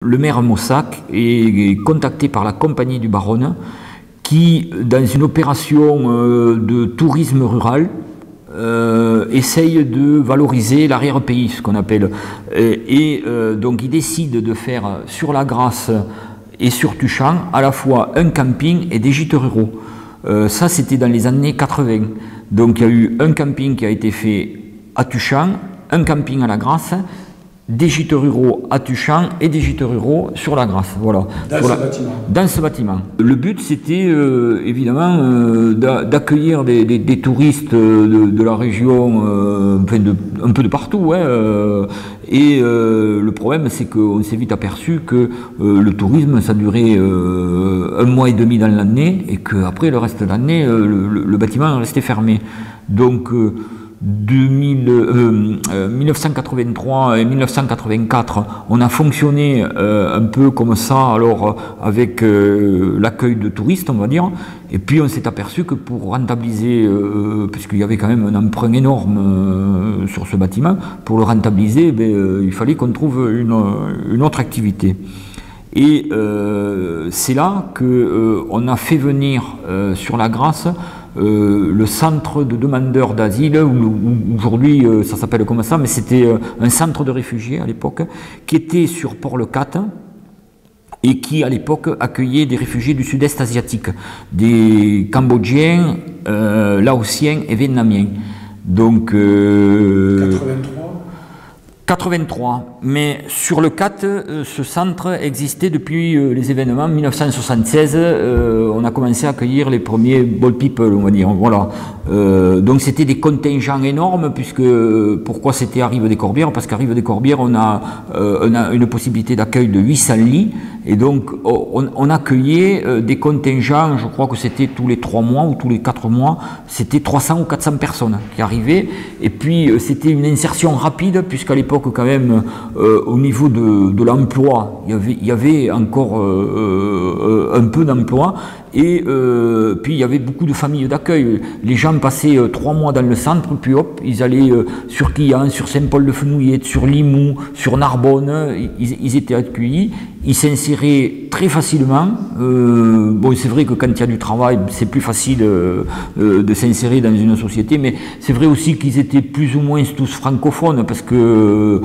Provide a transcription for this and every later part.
Le maire Mossack est contacté par la compagnie du Baronne qui, dans une opération de tourisme rural, essaye de valoriser l'arrière-pays, ce qu'on appelle. Donc il décide de faire sur la Grasse et sur Tuchan à la fois un camping et des gîtes ruraux. Ça, c'était dans les années 80. Donc il y a eu un camping qui a été fait à Tuchan, un camping à la Grasse, des gîtes ruraux à Tuchan et des gîtes ruraux sur la Grasse. Voilà. Dans ce bâtiment. Le but, c'était évidemment d'accueillir des touristes de la région, un peu de partout. Le problème, c'est qu'on s'est vite aperçu que le tourisme, ça durait 1 mois et demi dans l'année et qu'après, le reste de l'année, le bâtiment restait fermé. Donc, 1983 et 1984, on a fonctionné un peu comme ça, alors avec l'accueil de touristes, on va dire, et puis on s'est aperçu que pour rentabiliser, puisqu'il y avait quand même un emprunt énorme sur ce bâtiment, pour le rentabiliser, il fallait qu'on trouve une autre activité. Et c'est là qu'on a fait venir sur la Grasse le centre de demandeurs d'asile, aujourd'hui ça s'appelle comme ça, mais c'était un centre de réfugiés à l'époque, qui était sur Port-le-Cat et qui à l'époque accueillait des réfugiés du sud-est asiatique, des Cambodgiens, Laotiens et Vietnamiens. Donc 83, mais sur le 4, ce centre existait depuis les événements 1976. On a commencé à accueillir les premiers Bold People, on va dire. Voilà. Donc c'était des contingents énormes, puisque pourquoi c'était à Rive-des-Corbières? Parce qu'à Rive-des-Corbières, on a une possibilité d'accueil de 800 lits, et donc on accueillait des contingents, je crois que c'était tous les 3 mois ou tous les 4 mois, c'était 300 ou 400 personnes qui arrivaient, et puis c'était une insertion rapide, puisqu'à l'époque, quand même, au niveau de l'emploi, il y avait encore un peu d'emploi, et puis il y avait beaucoup de familles d'accueil. Les gens passaient 3 mois dans le centre, puis hop, ils allaient sur Quillan, sur Saint-Paul-de-Fenouillet, sur Limoux, sur Narbonne, ils étaient accueillis, ils s'inséraient très facilement. Bon, c'est vrai que quand il y a du travail, c'est plus facile de s'insérer dans une société, mais c'est vrai aussi qu'ils étaient plus ou moins tous francophones, parce que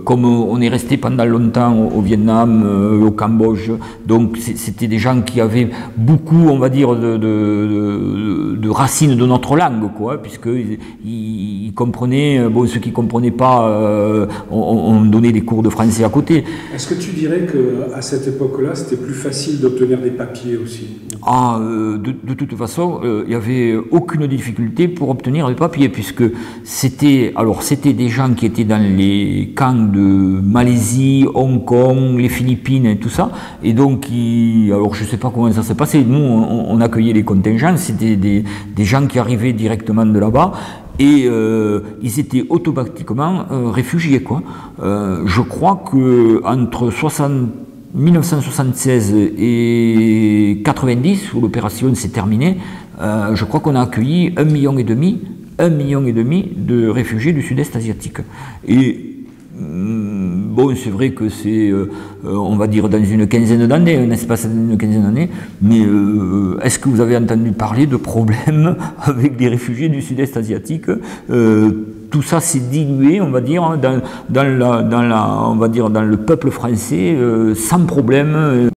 comme on est resté pendant longtemps au Vietnam, au Cambodge, donc c'était des gens qui avaient beaucoup, on va dire, de racines de notre langue, quoi, puisqu'ils comprenaient, bon, ceux qui ne comprenaient pas, on donnait des cours de français à côté. Est-ce que tu dirais qu'à cette époque-là, c'était plus facile d'obtenir des papiers aussi? De toute façon, il n'y avait aucune difficulté pour obtenir des papiers, puisque c'était des gens qui étaient dans les camps de Malaisie, Hong Kong, les Philippines et tout ça, et donc alors je ne sais pas comment ça s'est passé, nous on accueillait les contingents, c'était des gens qui arrivaient directement de là-bas, et ils étaient automatiquement réfugiés, quoi. Je crois qu'entre 1976 et 90, où l'opération s'est terminée, je crois qu'on a accueilli 1,5 million de réfugiés du sud-est asiatique. Et bon, c'est vrai que c'est, on va dire, dans une quinzaine d'années, un espace d'une quinzaine d'années, mais est-ce que vous avez entendu parler de problèmes avec des réfugiés du sud-est asiatique? Tout ça s'est dilué, on va dire, dans le peuple français, sans problème.